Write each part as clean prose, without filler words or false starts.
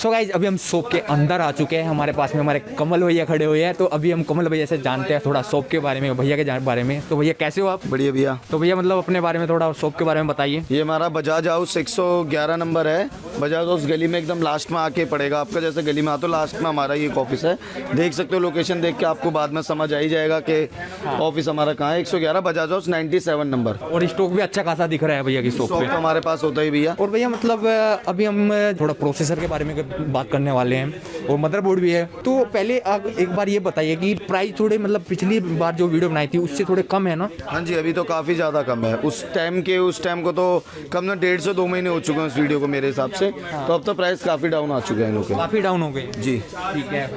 So guys अभी हम shop के अंदर आ चुके हैं। हमारे पास में हमारे कमल भैया खड़े हुए हैं। तो अभी हम कमल भैया से जानते हैं थोड़ा शॉप के बारे में, भैया के बारे में। तो भैया कैसे हो आप? बढ़िया भैया। तो भैया मतलब अपने बारे में थोड़ा शॉप के बारे में बताइए। ये हमारा बजाज हाउस 111 नंबर है। बजाज हाउस गली में एकदम लास्ट में आके पड़ेगा आपका। जैसे गली में आते हो लास्ट में हमारा ये ऑफिस है। देख सकते हो लोकेशन देख के आपको बाद में समझ आ ही जाएगा कि ऑफिस हमारा कहाँ है। 111 बजाज हाउस 97 नंबर। और स्टॉक भी अच्छा खासा दिख रहा है भैया की शॉप शॉप पे। तो हमारे पास होता ही भैया। और भैया मतलब अभी हम थोड़ा प्रोसेसर के बारे में बात करने वाले हैं और मदरबोर्ड भी है। तो पहले आप एक बार ये बताइए कि प्राइस थोड़े मतलब पिछली बार जो वीडियो बनाई थी उससे थोड़े कम है ना? हाँ जी, अभी तो काफ़ी ज़्यादा कम है। उस टाइम को तो कम ना 1.5 से 2 महीने हो चुके हैं उस वीडियो को मेरे हिसाब से। तो अब तो प्राइस काफ़ी डाउन आ चुके हैं इन लोग के। काफ़ी डाउन हो गए जी ठीक है।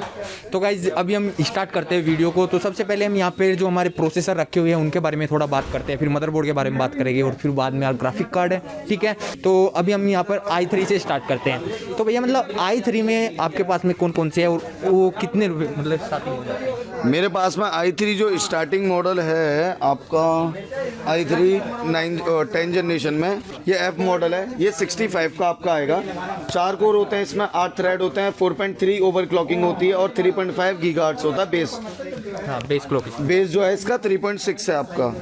तो गाइज अभी हम स्टार्ट करते हैं वीडियो को। तो सबसे पहले हम यहाँ पे जो हमारे प्रोसेसर रखे हुए हैं उनके बारे में थोड़ा बात करते हैं, फिर मदरबोर्ड के बारे में बात करेंगे और फिर बाद में ग्राफिक कार्ड है। ठीक है, तो अभी हम यहाँ पर i3 से स्टार्ट करते हैं। तो भैया मतलब i3 में आपके पास में कौन कौन से है और वो कितने रुपये मतलब स्टार्टिंग हो जाता है? मेरे पास में i3 जो स्टार्टिंग मॉडल है आपका i3 10 जनरेशन में, ये F मॉडल है। ये 65 का आपका आएगा। 4 कोर होते हैं इसमें, 8 थ्रेड होते हैं, 4.3 ओवरक्लॉकिंग होती है और 3.5 गीगाहर्ट्ज़ होता है बेस। हाँ, बेस क्लॉक। बेस जो है इसका 3.6 है आपका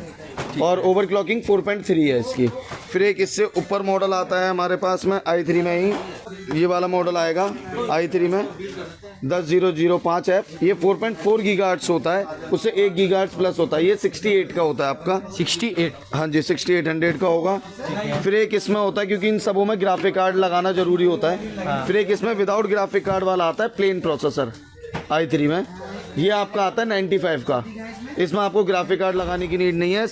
और ओवरक्लॉकिंग 4.3 है इसकी। फिर एक इससे ऊपर मॉडल आता है हमारे पास में i3 में ही, ये वाला मॉडल आएगा i3 में 10005F। ये 4.4 गीगाहर्ट्ज़ होता है, उससे 1 गीगाहर्ट्ज़ प्लस होता है। ये 68 का होता है आपका। 68? हाँ जी, 6800 का होगा। फिर एक इसमें होता है, क्योंकि इन सबों में ग्राफिक कार्ड लगाना जरूरी होता है। फिर एक इसमें विदाउट ग्राफिक कार्ड वाला आता है प्लेन प्रोसेसर i3 में। ये आपका आता है 95 का। इसमें आपको ग्राफिक कार्ड लगाने की नीड नहीं है।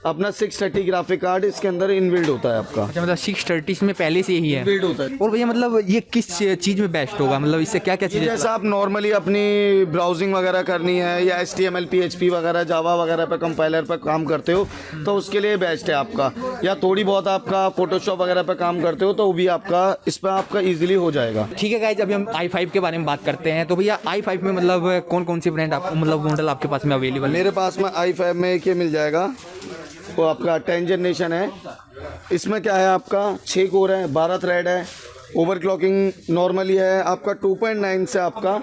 अपना 630 ग्राफिक कार्ड इसके अंदर इनबिल्ड होता है आपका। अच्छा, मतलब 630 में पहले से ही है बिल्ड होता है। और भैया मतलब ये किस चीज़ में बेस्ट होगा, मतलब इससे क्या क्या चीज़ें? जैसा आप नॉर्मली अपनी ब्राउजिंग वगैरह करनी है या HTML PHP वगैरह जावा वगैरह पे कंपाइलर पे काम करते हो तो उसके लिए बेस्ट है आपका। या थोड़ी बहुत आपका फोटोशॉप वगैरह पे काम करते हो तो वो भी आपका इस पर आपका ईजिली हो जाएगा। ठीक है गाइज, अभी हम i5 के बारे में बात करते हैं। तो भैया i5 में मतलब कौन कौन सी ब्रांड आपको मतलब मॉडल आपके पास में अवेलेबल है? मेरे पास में i5 में एक ये मिल जाएगा, वो आपका 10 जनरेशन है। इसमें क्या है आपका 6 कोर है, 12 थ्रेड है, ओवरक्लॉकिंग नॉर्मली है आपका 2.9 से आपका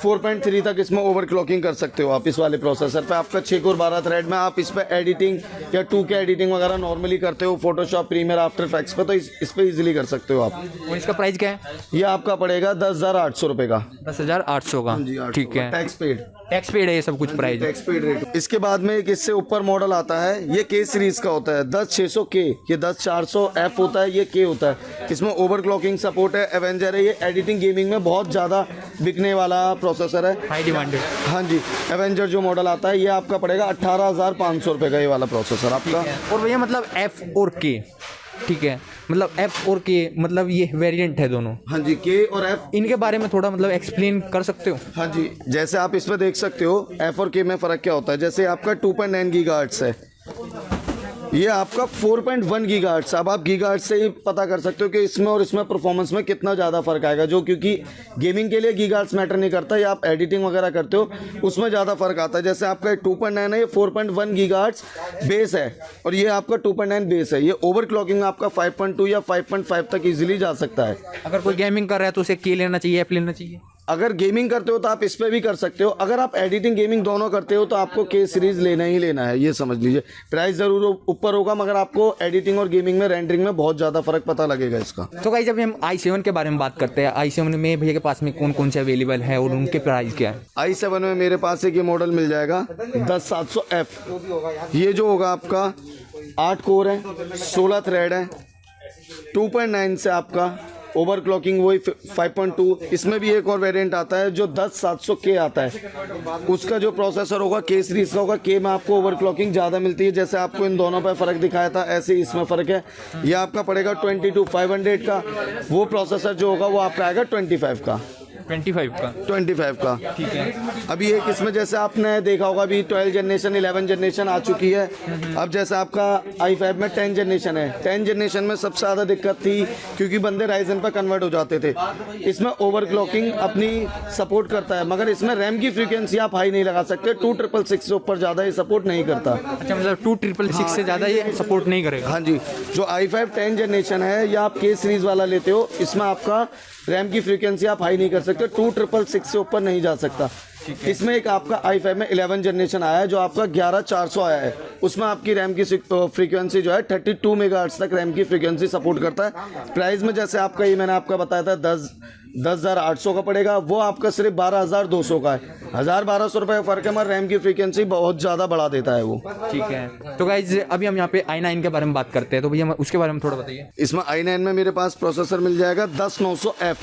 4.3 तक इसमें ओवरक्लॉकिंग कर सकते हो आप इस वाले प्रोसेसर पे। आपका 6 कोर 12 थ्रेड में आप इस पे एडिटिंग या 2K एडिटिंग वगैरह नॉर्मली करते हो फोटोशॉप, प्रीमियर, आफ्टर इफेक्ट्स पे, तो इस पे इजीली कर सकते हो आप। और इसका प्राइस क्या है? ये आपका पड़ेगा 10,800 रुपये का। 10,800 का? ठीक है, टैक्स पेड। टैक्स पेड है ये सब कुछ प्राइस? Tax paid rate. इसके बाद में एक इससे ऊपर मॉडल आता है, ये K सीरीज का होता है 10600K। ये 10400F होता है, ये K होता है। इसमें ओवरक्लॉकिंग सपोर्ट है, एवेंजर है। ये एडिटिंग गेमिंग में बहुत ज़्यादा बिकने वाला प्रोसेसर है, हाई डिमांडेड। हाँ जी। एवेंजर जो मॉडल आता है ये आपका पड़ेगा 18,500 रुपये का, ये वाला प्रोसेसर आपका। और भैया मतलब F और K, ठीक है, मतलब F और K मतलब ये वेरिएंट है दोनों? हाँ जी, K और F। इनके बारे में थोड़ा मतलब एक्सप्लेन कर सकते हो? हाँ जी, जैसे आप इसमें देख सकते हो F और K में फ़र्क क्या होता है। जैसे आपका 2.9 गीगाहर्ट्ज़ है, ये आपका 4.1 गीगाहर्ट्ज़। अब आप गीगाहर्ट्ज़ से ही पता कर सकते हो कि इसमें और इसमें परफॉर्मेंस में कितना ज़्यादा फ़र्क आएगा। जो क्योंकि गेमिंग के लिए गीगाहर्ट्ज़ मैटर नहीं करता, या आप एडिटिंग वगैरह करते हो उसमें ज़्यादा फ़र्क आता है। जैसे आपका 2.9 है, ये 4.1 गीगाहर्ट्ज़ बेस है और ये आपका 2.9 बेस है। ये ओवरक्लॉकिंग आपका 5.2 या 5.5 तक ईजिली जा सकता है। अगर कोई गेमिंग कर रहा है तो उसे K लेना चाहिए, F लेना चाहिए? अगर गेमिंग करते हो तो आप इस पर भी कर सकते हो। अगर आप एडिटिंग गेमिंग दोनों करते हो तो आपको K सीरीज़ लेना ही लेना है, ये समझ लीजिए। प्राइस ज़रूर ऊपर होगा मगर आपको एडिटिंग और गेमिंग में, रेंडरिंग में बहुत ज़्यादा फ़र्क पता लगेगा इसका। तो गाइस अभी हम i7 के बारे में बात करते हैं। i7 में भैया के पास में कौन कौन से अवेलेबल है और उनके प्राइस क्या है? i7 में मेरे पास एक ये मॉडल मिल जाएगा 10700F। ये जो होगा आपका 8 कोर है, 16 थ्रेड है, 2.9 से आपका ओवरक्लॉकिंग वही 5.2। इसमें भी एक और वेरिएंट आता है जो 10700K आता है। उसका जो प्रोसेसर होगा K सीरीज़ का होगा। K में आपको ओवरक्लॉकिंग ज़्यादा मिलती है। जैसे आपको इन दोनों पे फ़र्क दिखाया था ऐसे ही इसमें फ़र्क है। यह आपका पड़ेगा 22,500 का। वो प्रोसेसर जो होगा वो आपका आएगा 25 का। 25 का। 25 का। ठीक है। अभी एक इसमें जैसे आपने देखा होगा अभी 12 जनरेशन 11 जनरेशन आ चुकी है। अब जैसे आपका i5 में 10 जनरेशन है। 10 जनरेशन में सबसे ज़्यादा दिक्कत थी क्योंकि बंदे राइजन पर कन्वर्ट हो जाते थे। इसमें ओवरक्लॉकिंग अपनी सपोर्ट करता है, मगर इसमें रैम की फ्रीक्वेंसी आप हाई नहीं लगा सकते। 2666 से ऊपर ज़्यादा ये सपोर्ट नहीं करता। अच्छा, मतलब 2666 से ज़्यादा ये सपोर्ट नहीं करेगा। हाँ जी, जो i5 10 जनरेशन है या आप के सीरीज़ वाला लेते हो, इसमें आपका रैम की फ्रीक्वेंसी आप हाई नहीं कर सकते। 2666 से ऊपर नहीं जा सकता। इसमें एक आपका i5 में 11 जनरेशन आया है जो आपका 11400 आया है। उसमें आपकी रैम की फ्रीक्वेंसी जो है 32 मेगाहर्ट्ज़ तक रैम की फ्रीक्वेंसी सपोर्ट करता है। प्राइस में जैसे आपका ये मैंने आपका बताया था 10,800 का पड़ेगा, वो आपका सिर्फ 12,200 का है। 1,000-1,200 रुपये का फ़र्क है, मगर रैम की फ्रीक्वेंसी बहुत ज़्यादा बढ़ा देता है वो। ठीक है। तो गाइज अभी हम यहाँ पे i9 के बारे में बात करते हैं, तो भैया उसके बारे में थोड़ा बताइए। इसमें i9 में मेरे पास प्रोसेसर मिल जाएगा 10900F।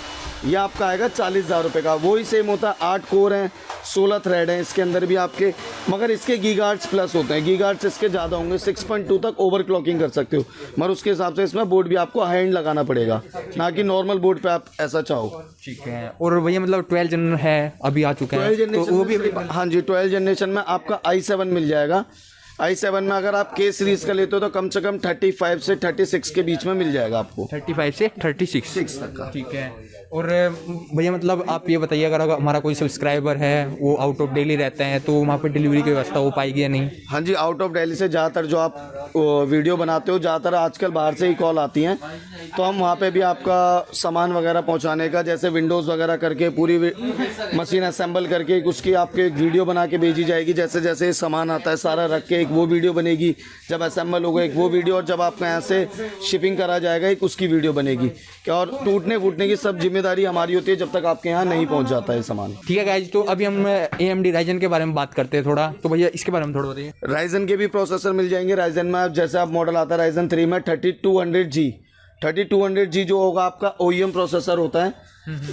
ये आपका आएगा 40,000 रुपये का। वही सेम होता है, 8 कोर हैं, 16 थ्रेड हैं इसके अंदर भी आपके, मगर इसके गीगाहर्ट्ज़ प्लस होते हैं। गीगाहर्ट्ज़ इसके ज़्यादा होंगे, 6.2 तक ओवर क्लॉकिंग कर सकते हो, मगर उसके हिसाब से इसमें बोर्ड भी आपको हाई एंड लगाना पड़ेगा, ना कि नॉर्मल बोर्ड पे आप ऐसा चाहो। ठीक है। और भैया मतलब 12 जनरेशन है अभी आ चुका है, तो वो भी हाँ जी, 12 जनरेशन में आपका i7 मिल जाएगा। i7 में अगर आप के सीरीज़ का लेते हो तो कम से कम 35 से 36 के बीच में मिल जाएगा आपको। 35 से 36 तक का। ठीक है। और भैया मतलब आप ये बताइए, अगर हमारा कोई सब्सक्राइबर है वो आउट ऑफ दिल्ली रहते हैं, तो वहाँ पे डिलीवरी की व्यवस्था हो पाएगी या नहीं? हाँ जी, आउट ऑफ दिल्ली से ज़्यादातर जो आप वीडियो बनाते हो, ज़्यादातर आजकल बाहर से ही कॉल आती हैं, तो हम वहाँ पे भी आपका सामान वगैरह पहुँचाने का, जैसे विंडोज़ वगैरह करके पूरी मशीन असेंबल करके उसकी आपके एक वीडियो बना के भेजी जाएगी। जैसे जैसे सामान आता है सारा रख के एक वो वीडियो बनेगी, जब असेंबल होगा एक वो वीडियो, और जब आपका यहाँ से शिपिंग करा जाएगा एक उसकी वीडियो बनेगी। क्या और टूटने फूटने की सब जिम्मेदारी हमारी होती है जब तक आपके यहाँ नहीं पहुँच जाता है सामान। ठीक है गाइज, तो अभी हम AMD राइजन के बारे में बात करते हैं थोड़ा, तो भैया इसके बारे में थोड़ा बताइए। राइजन के भी प्रोसेसर मिल जाएंगे। राइजन में आप जैसे आप मॉडल आता है राइजन 3 में 3200G जो होगा आपका OEM प्रोसेसर होता है,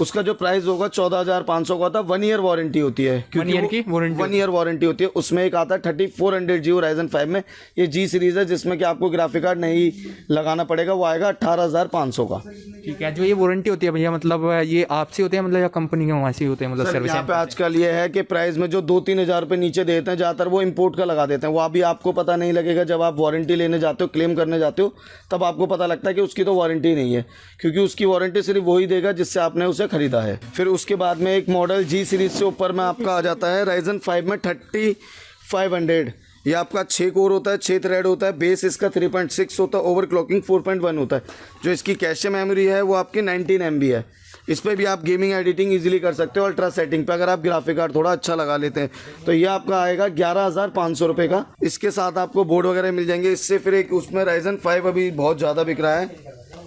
उसका जो प्राइस होगा 14,500 का होता है। 1 ईयर वारंटी होती है, 1 ईयर की वारंटी, 1 ईयर वारंटी होती है। उसमें एक आता है 3400G राइजन 5 में, ये G सीरीज़ है जिसमें कि आपको ग्राफिक कार्ड नहीं लगाना पड़ेगा, वो आएगा 18,500 का। ठीक है। जो ये वारंटी होती है भैया, मतलब ये आपसे होते हैं मतलब या कंपनी के वहाँ से होते हैं, मतलब सर्विस? यहाँ पे आजकल ये है कि प्राइस में जो 2-3 हज़ार रुपये नीचे देते हैं, ज़्यादातर वो इंपोर्ट का लगा देते हैं। वो अभी आपको पता नहीं लगेगा, जब आप वारंटी लेने जाते हो, क्लेम करने जाते हो, तब आपको पता लगता है कि उसकी तो वारंटी नहीं है, क्योंकि उसकी वारंटी सिर्फ वही देगा जिससे आपने उसे खरीदा है। फिर उसके बाद में एक मॉडल G सीरीज से ऊपर में आपका आ जाता है राइजन 5 में 3500। ये आपका 6 कोर होता है, 6 थ्रेड होता है, बेस इसका 3.6 होता है, ओवर क्लॉकिंग 4.1 होता है। जो इसकी कैशे मेमोरी है वो आपकी 19 MB है। इस पर भी आप गेमिंग एडिटिंग इजीली कर सकते हो। अल्ट्रा सेटिंग पे अगर आप ग्राफिक कार्ड थोड़ा अच्छा लगा लेते हैं तो ये आपका आएगा 11,500 रुपये का। इसके साथ आपको बोर्ड वगैरह मिल जाएंगे। इससे फिर एक उसमें राइजन 5 अभी बहुत ज़्यादा बिक रहा है।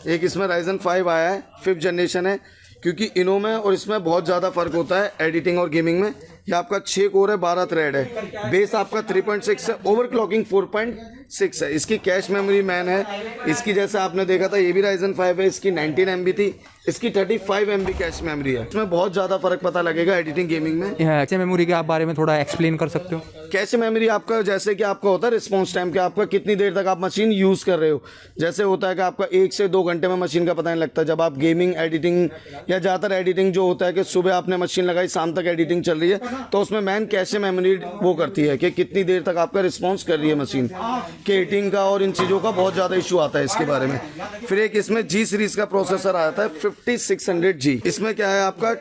एक इसमें राइजन 5 आया है, 5th जनरेशन है, क्योंकि इनों में और इसमें बहुत ज़्यादा फ़र्क होता है एडिटिंग और गेमिंग में। ये आपका 6 कोर है, 12 थ्रेड है, बेस आपका 3.6 है, ओवर क्लॉकिंग 4.6 है। इसकी कैश मेमोरी मैन है। इसकी जैसे आपने देखा था ये भी राइजन 5 है, इसकी 19 MB थी, इसकी 35 MB कैश मेमोरी है। इसमें बहुत ज़्यादा फ़र्क पता लगेगा एडिटिंग गेमिंग में। कैश मेमोरी के आप बारे में थोड़ा एक्सप्लेन कर सकते हो? कैश मेमोरी आपका जैसे कि आपका होता है रिस्पॉन्स टाइम, कि आपका कितनी देर तक आप मशीन यूज़ कर रहे हो। जैसे होता है कि आपका 1 से 2 घंटे में मशीन का पता नहीं लगता। जब आप गेमिंग एडिटिंग या ज़्यादातर एडिटिंग जो होता है कि सुबह आपने मशीन लगाई, शाम तक एडिटिंग चल रही है, तो उसमें मैन कैश मेमोरी वो करती है कि कितनी देर तक आपका रिस्पॉन्स कर रही है मशीन। के हीटिंग का और इन चीज़ों का बहुत ज़्यादा इशू आता है इसके बारे में। फिर एक इसमें G सीरीज़ का प्रोसेसर आता है 5600G। इसमें क्या है आपका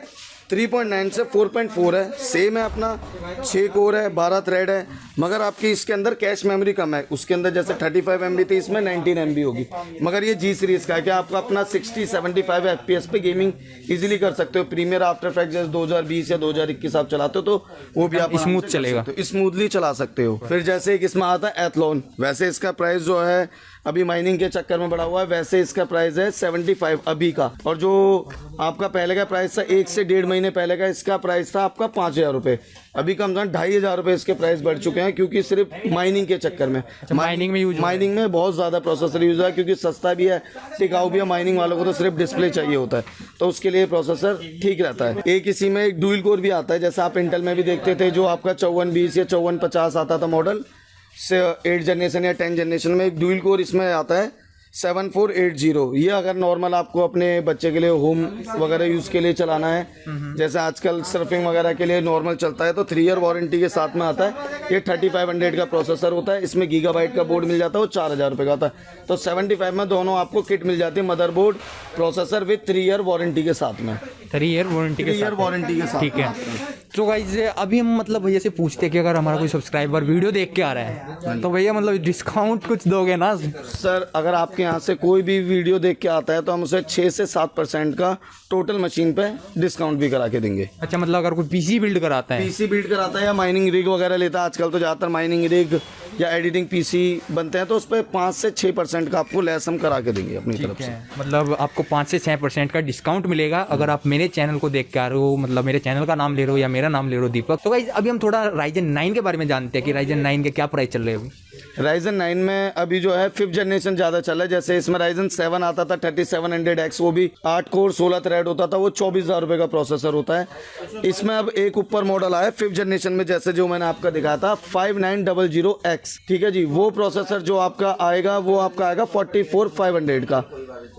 3.9 से 4.4 है, सेम है अपना, 6 कोर है, 12 थ्रेड है, मगर आपकी इसके अंदर कैश मेमोरी कम है। उसके अंदर जैसे 35 MB थी, इसमें 19 MB होगी। मगर ये G सीरीज़ का है कि आपका अपना 60-75 FPS पे गेमिंग इजीली कर सकते हो। प्रीमियर आफ्टर इफेक्ट जैसे 2020 या 2021 आप चलाते हो तो वो भी आप स्मूथ चलेगा, तो स्मूथली चला सकते हो। फिर जैसे एक इसमें आता है एथलॉन, वैसे इसका प्राइस जो है अभी माइनिंग के चक्कर में बढ़ा हुआ है, वैसे इसका प्राइस है 75 अभी का। और जो आपका पहले का प्राइस था 1 से 1.5 महीने पहले का, इसका प्राइस था आपका 5,000 रुपये। अभी कम से कम 2,500 रुपये इसके प्राइस बढ़ चुके हैं, क्योंकि सिर्फ माइनिंग के चक्कर में। माइनिंग में बहुत ज़्यादा प्रोसेसर यूज़ है, क्योंकि सस्ता भी है, टिकाऊ भी है। माइनिंग वालों को तो सिर्फ डिस्प्ले चाहिए होता है, तो उसके लिए प्रोसेसर ठीक रहता है। एक इसी में एक डुअल कोर भी आता है, जैसे आप इंटेल में भी देखते थे, जो आपका 5420 या 5450 आता था मॉडल से 8 जनरेशन या 10 जनरेशन में, एक डुअल कोर इसमें आता है। 7480। ये अगर नॉर्मल आपको अपने बच्चे के लिए होम वगैरह यूज़ के लिए चलाना है, जैसे आजकल सर्फिंग वगैरह के लिए नॉर्मल चलता है, तो 3 ईयर वारंटी के साथ में आता है। ये 3500 का प्रोसेसर होता है, इसमें गीगाबाइट का बोर्ड मिल जाता है, वो 4000 रुपये का होता है। तो 75 में दोनों आपको किट मिल जाती है, motherboard processor with 3 year warranty के साथ में। 3 ईयर वारंटी के 3 ईयर वारंटी के साथ। ठीक है। तो गाइज अभी हम मतलब भैया से पूछते हैं कि अगर हमारा कोई सब्सक्राइबर वीडियो देख के आ रहा है तो भैया मतलब डिस्काउंट कुछ दोगे ना? सर अगर आपके यहाँ से कोई भी वीडियो देख के आता है तो हम उसे 6 से 7% का टोटल मशीन पे डिस्काउंट भी करा के देंगे। अच्छा, मतलब अगर कोई पीसी बिल्ड कराता है, पीसी बिल्ड कराता है या माइनिंग रिग वगैरह लेता है, आजकल तो ज़्यादातर माइनिंग रिग या एडिटिंग पीसी बनते हैं, तो उस पर 5 से 6% का आपको लेस हम करा के देंगे अपनी तरफ से। मतलब आपको 5 से 6% का डिस्काउंट मिलेगा अगर आप मेरे चैनल को देख के आ रहे हो, मतलब मेरे चैनल का नाम ले रहे हो या मेरा नाम ले रहे हो दीपक। तो गाइस अभी हम थोड़ा Ryzen 9 के बारे में जानते हैं कि Ryzen 9 के क्या प्राइस चल रहे हैं अभी। Ryzen 9 में अभी जो है 5th जनरेशन ज़्यादा चल रहा है। जैसे इसमें Ryzen 7 आता था 3700X, वो भी 8 कोर 16 थ्रेड होता था, वो 24,000 रुपये का प्रोसेसर होता है। इसमें अब एक ऊपर मॉडल आया 5th जनरेशन में, जैसे जो मैंने आपका दिखाया था 5900X, ठीक है जी। वो प्रोसेसर जो आपका आएगा वो आपका आएगा 44500 का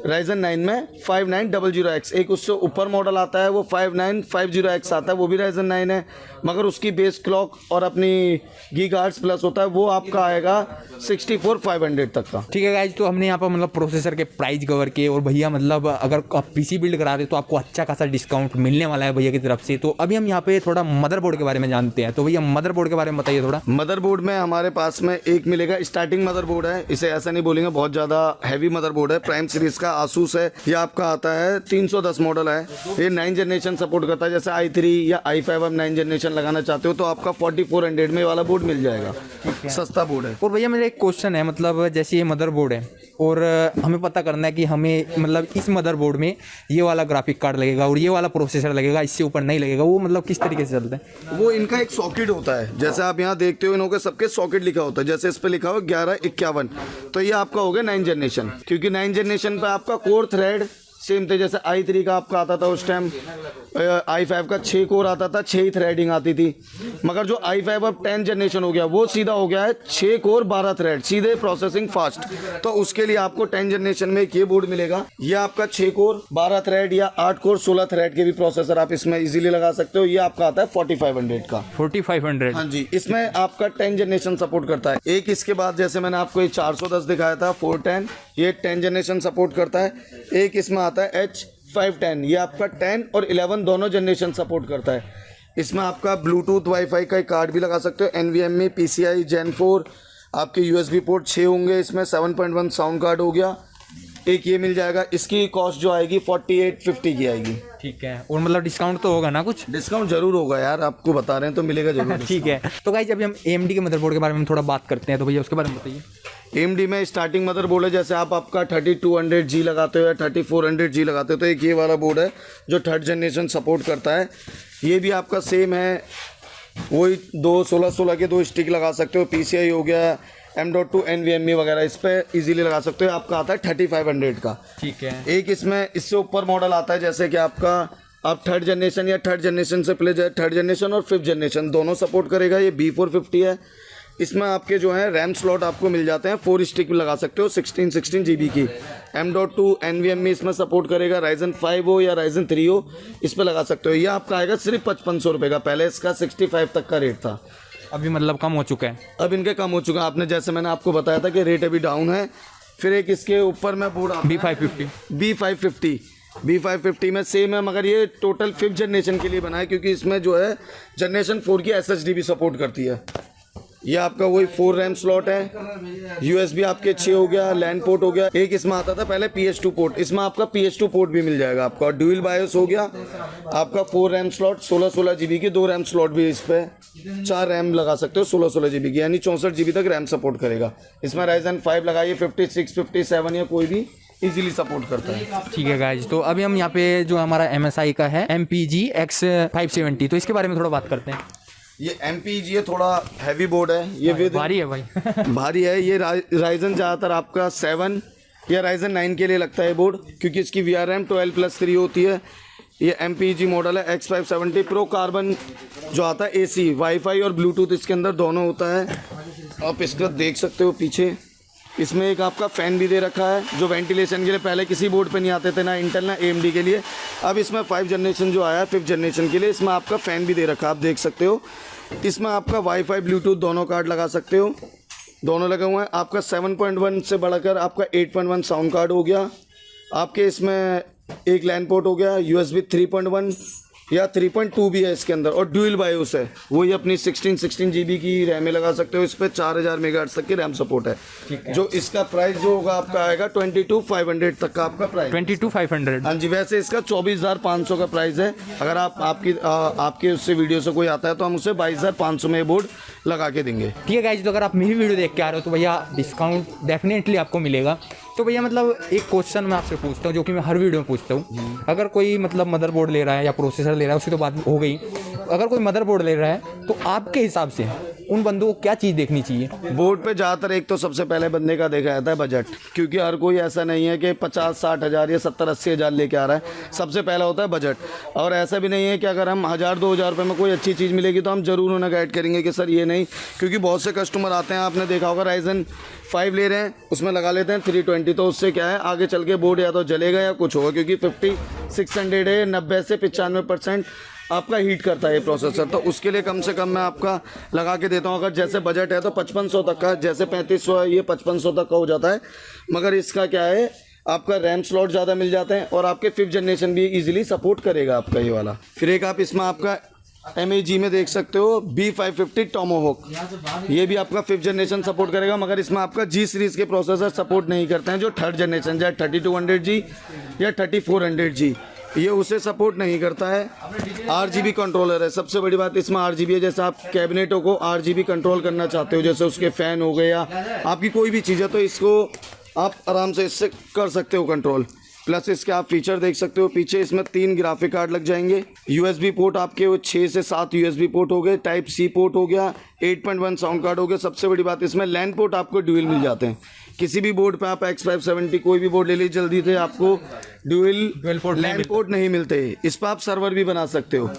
Ryzen 9 में 5900X। एक उससे ऊपर मॉडल आता है वो 5950X आता है, वो भी Ryzen 9 है, मगर उसकी बेस क्लॉक और अपनी गीगाहर्ट्ज़ प्लस होता है, वो आपका आएगा 64500 तक का। ठीक है गाइज, तो हमने यहाँ पर मतलब प्रोसेसर के प्राइस कवर किए। और भैया मतलब अगर आप पीसी बिल्ड करा रहे हो तो आपको अच्छा खासा डिस्काउंट मिलने वाला है भैया की तरफ से। तो अभी हम यहाँ पे थोड़ा मदरबोर्ड के बारे में जानते हैं। तो भैया मदरबोर्ड के बारे में बताइए थोड़ा। मदरबोर्ड में हमारे पास में एक मिलेगा, स्टार्टिंग मदरबोर्ड है, इसे ऐसा नहीं बोलेंगे बहुत ज़्यादा हैवी मदरबोर्ड है। प्राइम सीरीज का आसूस है, ये आपका आता है 310 मॉडल है। ये 9 जनरेशन सपोर्ट करता है, जैसे i3 या i5 आप 9 जनरेशन लगाना चाहते हो तो आपका 4400 में वाला बोर्ड मिल जाएगा, सस्ता बोर्ड है। और भैया मेरा एक क्वेश्चन है, मतलब जैसे ये मदरबोर्ड है और हमें पता करना है कि हमें मतलब इस मदरबोर्ड में ये वाला ग्राफिक कार्ड लगेगा और ये वाला प्रोसेसर लगेगा, इससे ऊपर नहीं लगेगा, वो मतलब किस तरीके से चलता है? वो इनका एक सॉकेट होता है, जैसे आप यहाँ देखते हो इनके सबके सॉकेट लिखा होता है। जैसे इस पे लिखा हो 1151, तो ये आपका हो गया 9 जनरेशन, क्योंकि 9 जनरेशन पे आपका कोर थ्रेड सेम थे। जैसे i3 का आपका आता था उस टाइम, i5 का 6 कोर आता था, 6 ही थ्रेडिंग आती थी। मगर जो i5 अब 10 जनरेशन हो गया वो सीधा हो गया है 6 कोर 12 थ्रेड, सीधे प्रोसेसिंग फास्ट। तो उसके लिए आपको 10 जनरेशन में एक ये बोर्ड मिलेगा, ये आपका 6 कोर 12 थ्रेड या 8 कोर 16 थ्रेड के भी प्रोसेसर आप इसमें इजीली लगा सकते हो। ये आपका आता है 4500 का। 4500? हाँ जी, इसमें आपका 10 जनरेशन सपोर्ट करता है। एक इसके बाद जैसे मैंने आपको ये 410 दिखाया था 410, ये 10 जनरेशन सपोर्ट करता है। एक इसमें आता है H510, ये आपका 10 और 11 दोनों जनरेशन सपोर्ट करता है। इसमें आपका ब्लूटूथ वाईफाई का एक कार्ड भी लगा सकते हो, NVMe PCI Gen 4, आपके USB पोर्ट 6 होंगे, इसमें 7.1 साउंड कार्ड हो गया, एक ये मिल जाएगा। इसकी कॉस्ट जो आएगी 4850 की आएगी। ठीक है, और मतलब डिस्काउंट तो होगा ना? कुछ डिस्काउंट जरूर होगा यार, आपको बता रहे हैं तो मिलेगा जरूर। ठीक है, तो गाइस अभी हम AMD के मदरबोर्ड के बारे में थोड़ा बात करते हैं, तो भैया उसके बारे में बताइए। AMD में स्टार्टिंग मदरबोर्ड है, जैसे आप आपका 3200G लगाते हो या 3400G लगाते हो, तो एक ये वाला बोर्ड है जो 3rd जनरेशन सपोर्ट करता है। ये भी आपका सेम है, वही 2 16 के 2 स्टिक लगा सकते हो। PCI हो गया, M.2 NVMe वगैरह इस पर इजीली लगा सकते हो। आपका आता है 3500 का। ठीक है, एक इसमें इससे ऊपर मॉडल आता है, जैसे कि आपका आप 3rd जनरेशन या 3rd जनरेशन से पहले 3rd जनरेशन और 5th जनरेशन दोनों सपोर्ट करेगा। ये B450 है। इसमें आपके जो है रैम स्लॉट आपको मिल जाते हैं, 4 स्टिक भी लगा सकते हो 16 GB की। M.2 NVMe इसमें सपोर्ट करेगा। Ryzen 5 हो या Ryzen 3 हो, इस पर लगा सकते हो। ये आपका आएगा सिर्फ 5500 रुपये का, पहले इसका 65 तक का रेट था, अभी मतलब कम हो चुका है। अब इनके कम हो चुका है। आपने जैसे मैंने आपको बताया था कि रेट अभी डाउन है। फिर एक इसके ऊपर में बोर्ड B550 में सेम है, मगर ये टोटल 5th जनरेशन के लिए बना है, क्योंकि इसमें जो है जनरेशन 4 की SSD भी सपोर्ट करती है। ये आपका वही 4 रैम स्लॉट है, USB आपके 6 हो गया, लैन पोर्ट हो गया। एक इसमें आता था पहले PS2 पोर्ट, इसमें आपका PS2 पोर्ट भी मिल जाएगा आपका। ड्यूल बायोस हो गया आपका, 4 रैम स्लॉट, 16 GB की, 2 रैम स्लॉट भी इस पर, 4 रैम लगा सकते हो 16 GB की, यानी 64 GB तक रैम सपोर्ट करेगा। इसमें Ryzen 5 लगाइए, 56 57 या कोई भी इजीली सपोर्ट करता है। ठीक है गाइज, तो अभी हम यहाँ पे जो हमारा MSI का है MPG X570, तो इसके बारे में थोड़ा बात करते हैं। ये MPG ये थोड़ा हैवी बोर्ड है, ये विद भारी है भाई भारी है। ये Ryzen ज़्यादातर आपका 7 या Ryzen 9 के लिए लगता है बोर्ड, क्योंकि इसकी VRM 12+3 होती है। ये MPG मॉडल है X570 प्रो कार्बन जो आता है, AC वाईफाई और ब्लूटूथ इसके अंदर दोनों होता है। आप इसका देख सकते हो पीछे, इसमें एक आपका फ़ैन भी दे रखा है जो वेंटिलेशन के लिए पहले किसी बोर्ड पे नहीं आते थे, ना इंटेल ना AMD के लिए। अब इसमें 5 जनरेशन जो आया है 5th जनरेशन के लिए, इसमें आपका फ़ैन भी दे रखा है, आप देख सकते हो। इसमें आपका वाईफाई ब्लूटूथ दोनों कार्ड लगा सकते हो, दोनों लगे हुए हैं। आपका 7.1 से बढ़कर आपका 8.1 साउंड कार्ड हो गया। आपके इसमें एक लैन पोर्ट हो गया, USB 3.1 या 3.2 भी है इसके अंदर, और ड्यूल बायोस है, वही अपनी 16 GB की रैम में लगा सकते हो। इस पर 4000 मेगाहर्ट्ज़ तक की रैम सपोर्ट है। जो इसका प्राइस जो होगा आपका आएगा 22,500 तक का आपका प्राइस। 22,500। हाँ जी, वैसे इसका 24,500 का प्राइस है। अगर आपके उससे वीडियो से कोई आता है तो हम उसे 22,500 में बोर्ड लगा के देंगे। ठीक है गाइज, तो अगर आप मेरी वीडियो देख के आ रहे हो तो भैया डिस्काउंट डेफिनेटली आपको मिलेगा। तो भैया मतलब एक क्वेश्चन मैं आपसे पूछता हूँ जो कि मैं हर वीडियो में पूछता हूँ। अगर कोई मतलब मदरबोर्ड ले रहा है या प्रोसेसर ले रहा है, उसकी तो बात हो गई। अगर कोई मदरबोर्ड ले रहा है तो आपके हिसाब से उन बंदों को क्या चीज़ देखनी चाहिए? बोर्ड पे ज़्यादातर एक तो सबसे पहले बंदे का देखा जाता है बजट, क्योंकि हर कोई ऐसा नहीं है कि 50-60 हज़ार या 70-80 हज़ार लेके आ रहा है। सबसे पहला होता है बजट, और ऐसा भी नहीं है कि अगर हम 1000-2000 रुपये में कोई अच्छी चीज़ मिलेगी तो हम ज़रूर उन्हें गाइड करेंगे कि सर ये नहीं, क्योंकि बहुत से कस्टमर आते हैं, आपने देखा होगा Ryzen 5 ले रहे हैं, उसमें लगा लेते हैं 320, तो उससे क्या है आगे चल के बोर्ड या तो जलेगा या कुछ होगा, क्योंकि 5600 है, 90 से 95% आपका हीट करता है ये प्रोसेसर। तो उसके लिए कम से कम मैं आपका लगा के देता हूँ, अगर जैसे बजट है तो 5500 तक का, जैसे 3500 है ये 5500 तक का हो जाता है। मगर इसका क्या है, आपका रैम स्लॉट ज़्यादा मिल जाते हैं, और आपके 5th जनरेशन भी इजीली सपोर्ट करेगा आपका ये वाला। फिर एक आप इसमें आपका MAG में देख सकते हो B550 टोमाहोक, ये भी आपका 5th जनरेशन सपोर्ट करेगा। मगर इसमें आपका G सीरीज़ के प्रोसेसर सपोर्ट नहीं करते हैं, जो 3rd जनरेशन चाहे 3200G या 3400G, ये उसे सपोर्ट नहीं करता है। RGB कंट्रोलर है, सबसे बड़ी बात इसमें RGB है। जैसे आप कैबिनेटों को RGB कंट्रोल करना चाहते हो, जैसे उसके फ़ैन हो गए या आपकी कोई भी चीज़ है, तो इसको आप आराम से इससे कर सकते हो कंट्रोल। प्लस इसके आप फीचर देख सकते हो, पीछे इसमें 3 ग्राफिक कार्ड लग जाएंगे। USB पोर्ट आपके वो 6 से 7 USB पोर्ट हो गए, टाइप C पोर्ट हो गया, 8.1 साउंड कार्ड हो गया। सबसे बड़ी बात इसमें लैन पोर्ट आपको ड्यूल मिल जाते हैं। किसी भी बोर्ड पे आप X570 कोई भी बोर्ड ले लीजिए जल्दी से, आपको ड्यूल पोर्ट लैन पोर्ट नहीं मिलते। इस पर आप सर्वर भी बना सकते हो।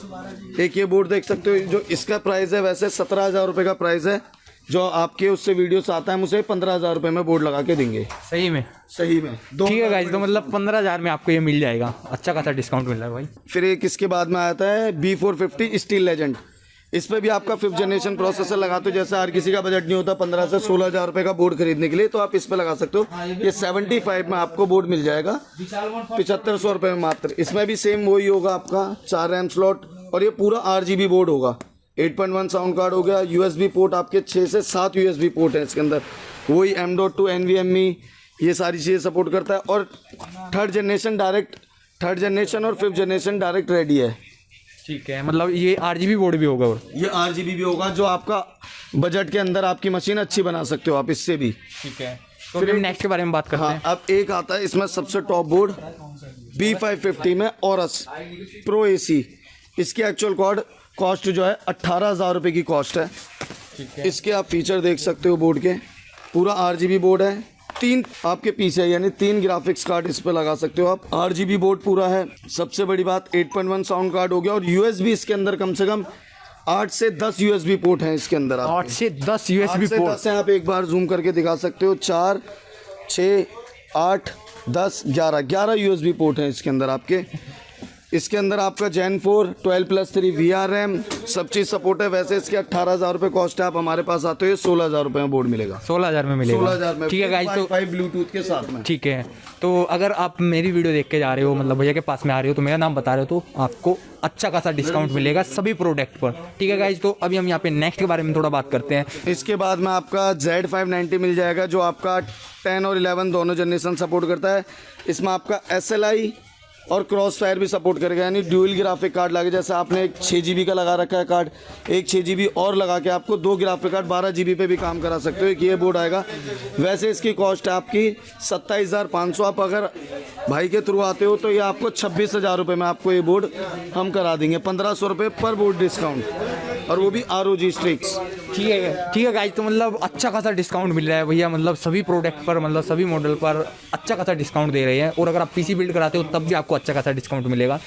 एक ये बोर्ड देख सकते हो, जो इसका प्राइस है वैसे 17,000 रुपये का प्राइस है, जो आपके उससे वीडियो से आता है हम उसे 15,000 रुपये में बोर्ड लगा के देंगे। सही में? सही में। ठीक है गाइज, तो मतलब 15,000 में आपको ये मिल जाएगा, अच्छा खासा डिस्काउंट मिल रहा है भाई। फिर एक इसके बाद में आता है B450 स्टील लेजेंड। इस पर भी आपका 5th जनरेशन प्रोसेसर लगाते हो। जैसे हर किसी का बजट नहीं होता 15 से 16,000 रुपये का बोर्ड खरीदने के लिए, तो आप इस पर लगा सकते हो। ये 75 में आपको बोर्ड मिल जाएगा 7500 रुपये में मात्र। इसमें भी सेम वही होगा, आपका 4 रैम स्लॉट, और ये पूरा RGB बोर्ड होगा। 8.1 साउंड कार्ड हो गया, USB पोर्ट आपके 6 से 7 USB पोर्ट है इसके अंदर, वही M.2 NVMe ये सारी चीज़ें सपोर्ट करता है। और 3rd जनरेशन और 5th जनरेशन डायरेक्ट रेडी है। ठीक है, मतलब ये RGB बोर्ड भी होगा, और ये RGB भी होगा, जो आपका बजट के अंदर आपकी मशीन अच्छी बना सकते हो आप इससे भी। ठीक है, तो फिर नेक्स्ट के बारे में बात करते हैं। अब एक आता है इसमें सबसे टॉप बोर्ड B550 में Aorus Pro AC। इसकी एक्चुअल कॉस्ट जो है 18,000 रुपये की कॉस्ट है। इसके आप फीचर देख सकते हो बोर्ड के, पूरा RGB बोर्ड है, 3 आपके पीछे यानी 3 ग्राफिक्स कार्ड इस पे लगा सकते हो आप। RGB बोर्ड पूरा है। सबसे बड़ी बात 8.1 साउंड कार्ड हो गया, और USB इसके अंदर कम से कम 8 से 10 USB पोर्ट हैं इसके अंदर। 8 से 10 USB पोर्ट 10 हैं, आप एक बार जूम करके दिखा सकते हो। 4, 6, 8, 10, 11 USB पोर्ट हैं इसके अंदर आपके। इसके अंदर आपका Gen 4 12+3 VR रैम सब चीज़ सपोर्ट है। वैसे इसके 18,000 रुपये कॉस्ट है, आप हमारे पास आते हो ये 16,000 रुपये में बोर्ड मिलेगा। 16,000 में मिलेगा। 16,000 में, ठीक है गाइस, तो वाईफाई ब्लूटूथ के साथ में। ठीक है, तो अगर आप मेरी वीडियो देख के जा रहे हो, मतलब भैया के पास में आ रहे हो, तो मेरा नाम बता रहे हो, तो आपको अच्छा खासा डिस्काउंट मिलेगा सभी प्रोडक्ट पर। ठीक है गाइस, तो अभी हम यहाँ पे नेक्स्ट के बारे में थोड़ा बात करते हैं। इसके बाद में आपका Z590 मिल जाएगा, जो आपका 10 और 11 दोनों जनरेशन सपोर्ट करता है। इसमें आपका SLI और क्रॉस फायर भी सपोर्ट करेगा, यानी ड्यूल ग्राफिक कार्ड लगे। जैसे आपने एक 6 GB का लगा रखा है कार्ड, एक 6 GB और लगा के आपको 2 ग्राफिक कार्ड 12 GB पे भी काम करा सकते हो। एक ये बोर्ड आएगा। वैसे इसकी कॉस्ट है आपकी 27,500। आप अगर भाई के थ्रू आते हो तो ये आपको 26,000 रुपये में आपको ये बोर्ड हम करा देंगे। 1,500 रुपये पर बोर्ड डिस्काउंट, और वो भी ROG स्ट्रिक्स। ठीक है गाइस, तो मतलब अच्छा खासा डिस्काउंट मिल रहा है भैया, मतलब सभी प्रोडक्ट पर, मतलब सभी मॉडल पर अच्छा खासा डिस्काउंट दे रहे हैं। और अगर आप PC बिल्ड कराते हो तब भी आपको अच्छा खासा डिस्काउंट मिलेगा।